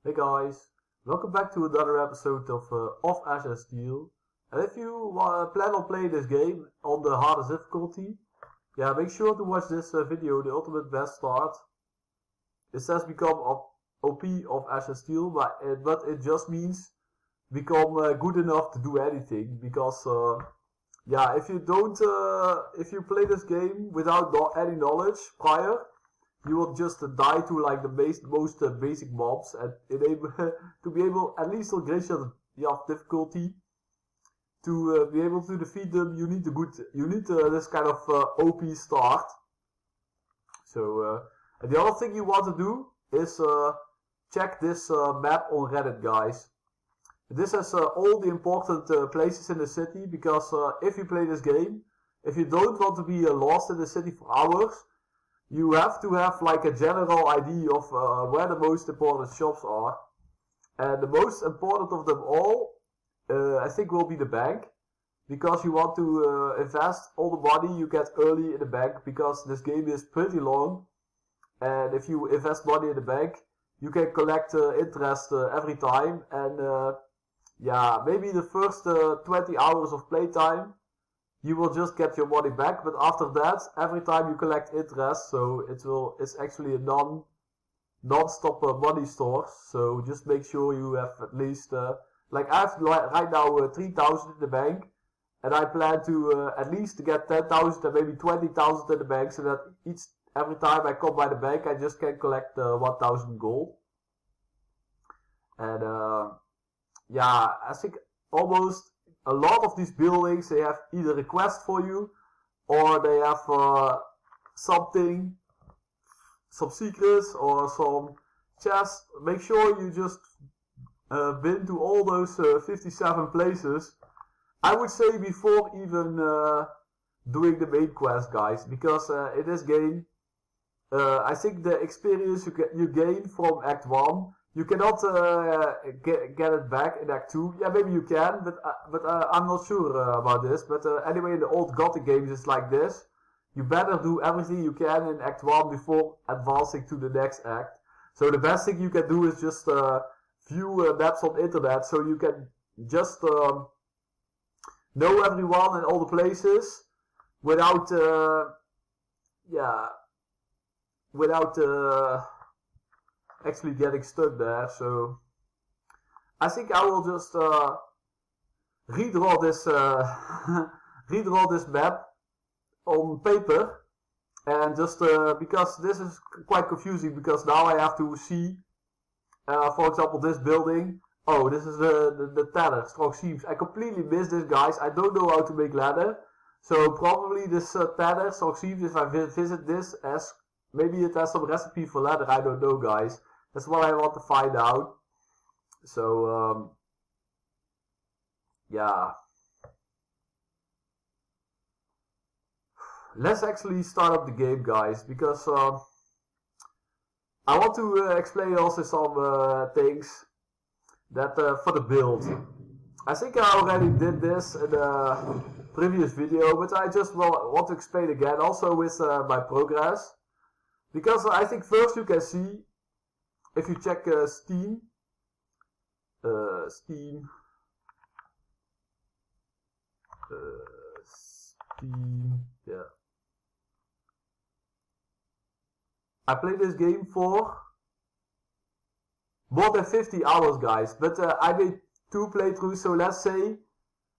Hey guys, welcome back to another episode of Azure Steel. And if you plan on playing this game on the hardest difficulty, yeah, make sure to watch this video, the ultimate best start. It says become OP of Azure Steel, but it just means become good enough to do anything. Because yeah, if you play this game without any knowledge prior, you will just die to like the most basic mobs, and enable to be able at least on gradient difficulty to be able to defeat them. You need this kind of OP start. So and the other thing you want to do is check this map on Reddit, guys. This has all the important places in the city, because if you play this game, if you don't want to be lost in the city for hours, you have to have like a general idea of where the most important shops are. And the most important of them all, I think, will be the bank. Because you want to invest all the money you get early in the bank, because this game is pretty long. And if you invest money in the bank, you can collect interest every time. And yeah, maybe the first 20 hours of playtime, you will just get your money back, but after that, every time you collect interest, so it's actually a non-stop money source. So just make sure you have at least like I have right now 3,000 in the bank, and I plan to at least get 10,000 and maybe 20,000 in the bank, so that every time I come by the bank, I just can collect 1,000 gold. And yeah, I think almost a lot of these buildings, they have either a quest for you, or they have some secrets or some chests. Make sure you just been to all those 57 places. I would say before even doing the main quest, guys, because in this game, I think the experience you gain from Act 1, you cannot get it back in Act 2. Yeah, maybe you can, but I'm not sure about this. But anyway, in the old Gothic games, it's like this. You better do everything you can in Act 1 before advancing to the next act. So the best thing you can do is just view maps on internet, so you can just know everyone and all the places without actually getting stuck there. So I think I will just redraw this redraw this map on paper, and just because this is quite confusing, because now I have to see for example this building. Oh, this is the tether, strong seams. I completely missed this, guys. I don't know how to make leather, so probably this tether, strong seams, if I visit this, as maybe it has some recipe for leather, I don't know, guys. That's what I want to find out. So, yeah. Let's actually start up the game, guys, because I want to explain also some things that for the build. I think I already did this in a previous video, but I just want to explain again, also with my progress. Because I think first you can see, if you check Steam, yeah. I played this game for more than 50 hours, guys, but I made 2 playthroughs, so let's say,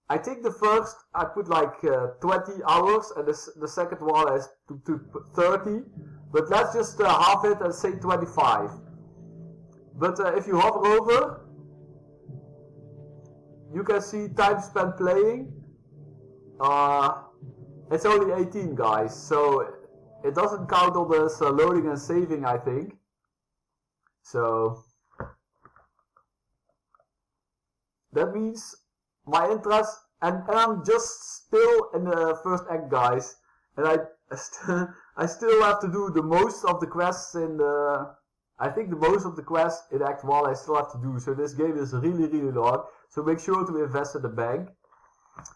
I think the first I put like 20 hours, and the second one is to 30, but let's just half it and say 25. But if you hover over, you can see time spent playing. It's only 18, guys, so it doesn't count all this loading and saving, I think. So that means my interest, and I'm just still in the first act, guys, and I still have to do the most of the quests in the. I think the most of the quests in Act 1 I still have to do, so this game is really, really long. So make sure to invest in the bank.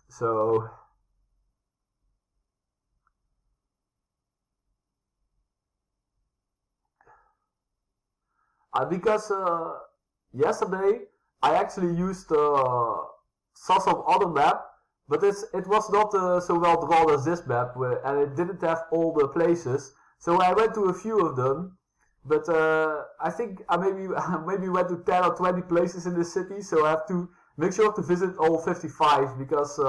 So because yesterday I actually used some other map, but it was not so well drawn as this map, and it didn't have all the places. So I went to a few of them, but I think I maybe went to 10 or 20 places in this city. So I have to make sure to visit all 55 because.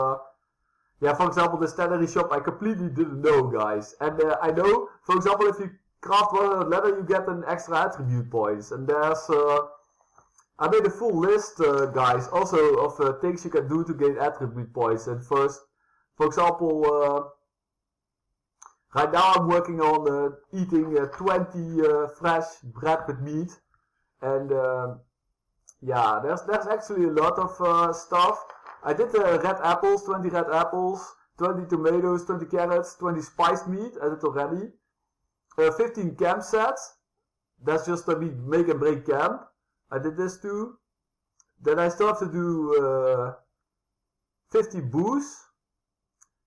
Yeah, for example, the standard shop I completely didn't know, guys. And I know, for example, if you craft 100 leather, you get an extra attribute points. And there's, I made a full list, guys, also of things you can do to gain attribute points. And first, for example, right now I'm working on eating 20 fresh bread with meat. And yeah, there's actually a lot of stuff. I did red apples, 20 red apples, 20 tomatoes, 20 carrots, 20 spiced meat, I did already. 15 camp sets, that's just a make and break camp. I did this too. Then I started to do 50 booze.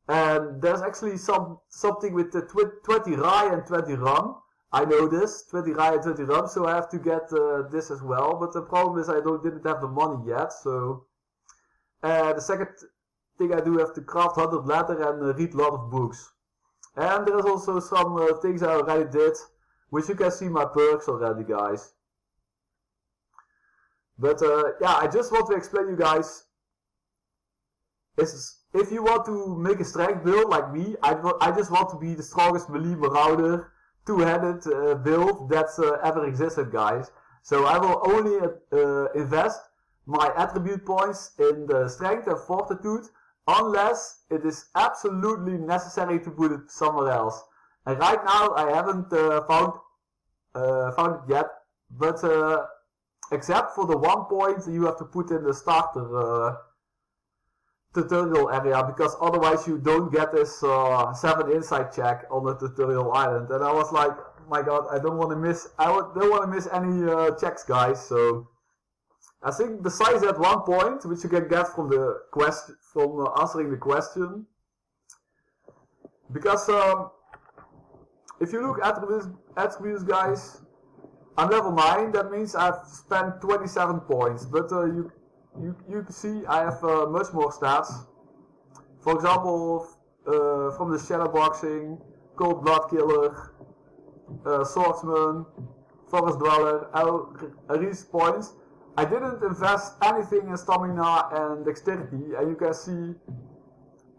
And there's actually something with the 20 rye and 20 rum. I know this, 20 rye and 20 rum, so I have to get this as well. But the problem is I didn't have the money yet, so... the second thing I do have to craft 100 leather and read a lot of books. And there's also some things I already did, which you can see my perks already, guys. But yeah, I just want to explain you guys, if you want to make a strength build like me, I just want to be the strongest melee marauder, two-handed build that's ever existed, guys. So I will only invest my attribute points in the strength and fortitude unless it is absolutely necessary to put it somewhere else. And right now I haven't found it yet, but except for the 1 point you have to put in the starter tutorial area, because otherwise you don't get this 7 insight check on the tutorial island. And I was like, my god, I don't want to miss any checks, guys. So I think the size at 1 point, which you can get from the answering the question, because if you look at attributes, guys, I'm level 9. That means I've spent 27 points. But you can see I have much more stats. For example, from the shadowboxing, cold blood killer, swordsman, forest dweller, I reached points. I didn't invest anything in stamina and dexterity, and you can see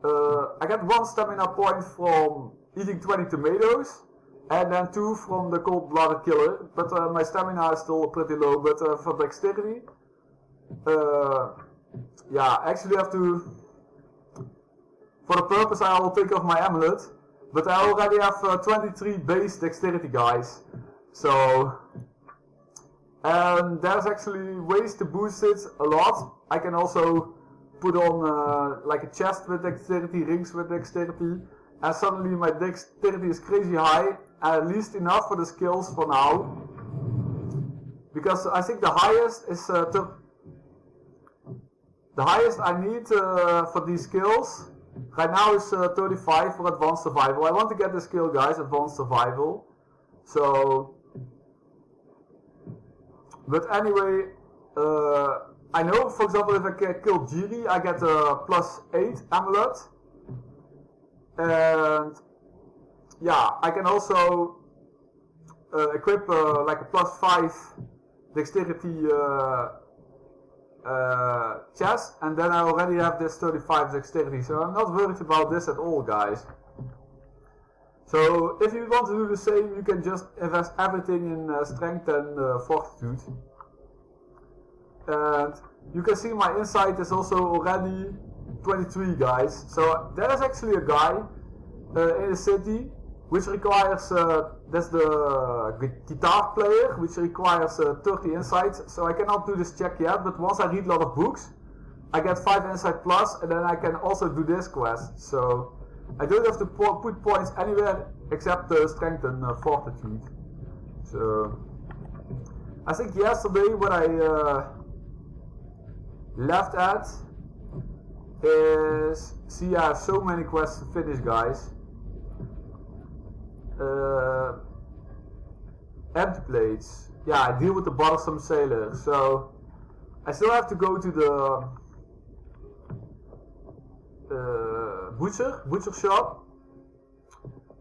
I got 1 stamina point from eating 20 tomatoes, and then 2 from the cold-blooded killer, but my stamina is still pretty low. But for dexterity, yeah, I actually have to, for the purpose I will take off my amulet, but I already have 23 base dexterity, guys, so... And there's actually ways to boost it a lot. I can also put on like a chest with dexterity, rings with dexterity, and suddenly my dexterity is crazy high, at least enough for the skills for now. Because I think the highest is the highest I need for these skills right now is 35 for advanced survival. I want to get the skill, guys, advanced survival. So. But anyway, I know, for example, if I kill Jiri, I get a +8 amulet. And yeah, I can also equip like a +5 dexterity chest, and then I already have this 35 dexterity, so I'm not worried about this at all, guys. So if you want to do the same, you can just invest everything in strength and fortitude. And you can see my insight is also already 23, guys. So there is actually a guy in the city which requires, that's the guitar player, which requires 30 insights. So I cannot do this check yet, but once I read a lot of books, I get 5 insight plus, and then I can also do this quest. So I don't have to put points anywhere except strength and fortitude. So I think yesterday what I left at is, see, I have so many quests to finish, guys. Empty plates. Yeah, I deal with the bothersome sailor. So I still have to go to the butcher shop.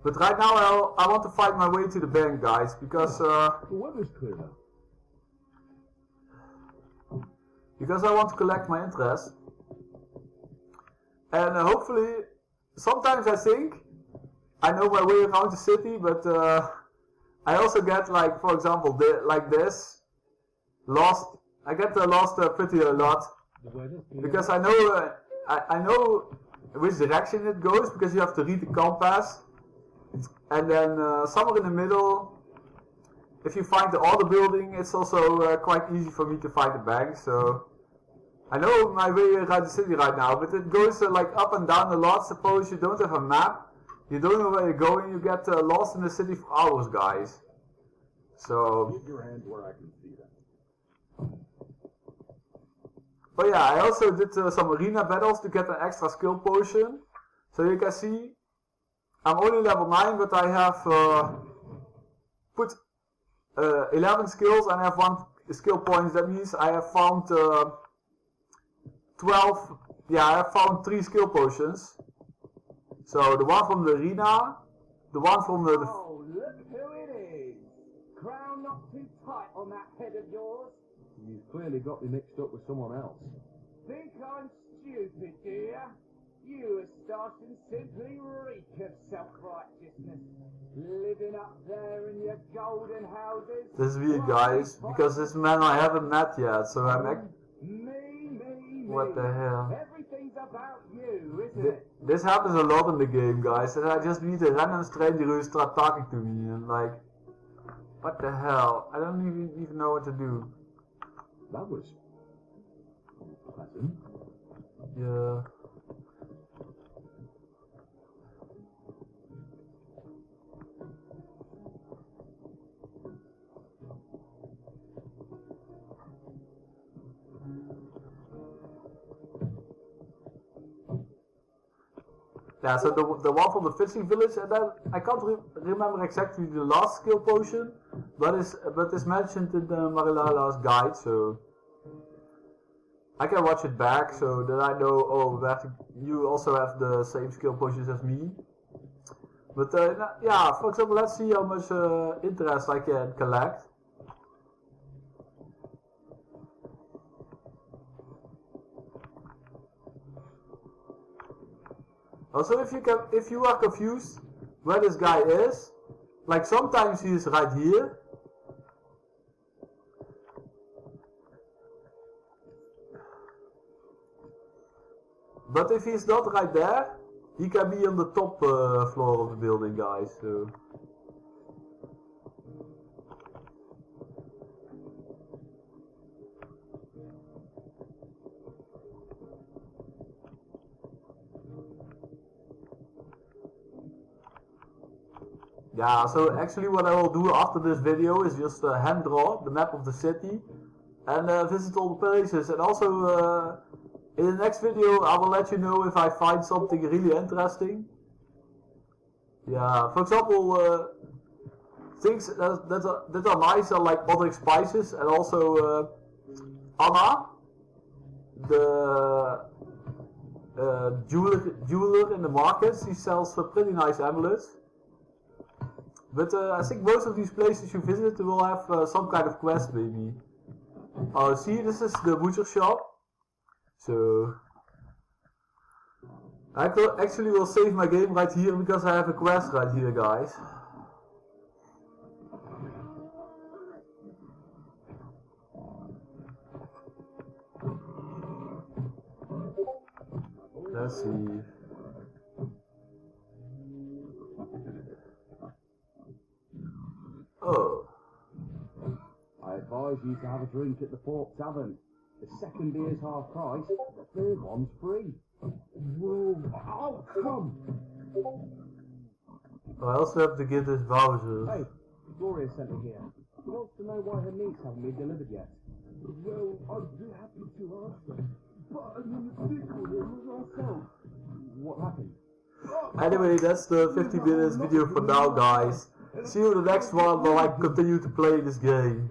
But right now I want to find my way to the bank, guys, because The weather's clear now. because I want to collect my interest. And hopefully, sometimes I think I know my way around the city, but I also get, like, for example, like this, lost. I get lost pretty a lot because I know I know which direction it goes, because you have to read the compass, and then somewhere in the middle, if you find the other building, it's also quite easy for me to find the bank. So I know my way around the city right now, but it goes like up and down a lot. Suppose you don't have a map, you don't know where you're going, you get lost in the city for hours, guys. So Get your hand where I can see that. but yeah, I also did some arena battles to get an extra skill potion. So you can see, I'm only level 9, but I have put 11 skills and I have 1 skill point. That means I have found 12, yeah, I have found 3 skill potions. So the one from the arena, the one from the... Oh, look who it is! Crown not too tight on that head of yours. You've clearly got me mixed up with someone else. Think I'm stupid, do ya? You Astartians simply reek of self-righteousness. Living up there in your golden houses. This is weird, guys, because this man I haven't met yet, so I'm Me. what the hell? Everything's about you, isn't it? This happens a lot in the game, guys, and I just meet a random stranger who start talking to me, and like, what the hell? I don't even know what to do. That was pleasant. Yeah. Yeah, so the one from the fishing village, and then I can't remember exactly the last skill potion, but it's mentioned in the Marilala's guide, so I can watch it back so that I know, oh, you also have the same skill potions as me. But yeah, for example, let's see how much interest I can collect. Also, if you are confused where this guy is, like sometimes he is right here. But if he's not right there, he can be on the top floor of the building, guys. So. Yeah, so actually what I will do after this video is just hand draw the map of the city and visit all the places, and also in the next video I will let you know if I find something really interesting. Yeah, for example, things that are nice are like other spices, and also Anna, the jeweler in the markets, he sells pretty nice amulets. But I think most of these places you visit will have some kind of quest, maybe. Oh, see, this is the butcher shop. So I actually will save my game right here because I have a quest right here, guys. Let's see. Oh. I advise you to have a drink at the Fork Tavern. The second beer's half price, the third one's free. Whoa, oh, come! I also have to give this voucher. Hey, Gloria sent me here. She wants to know why her meats haven't been delivered yet. Well, I'd be happy to answer, but I'm in the vehicle here myself. What happened? Anyway, that's the 50 minutes video for now, guys. See you in the next one while I continue to play this game.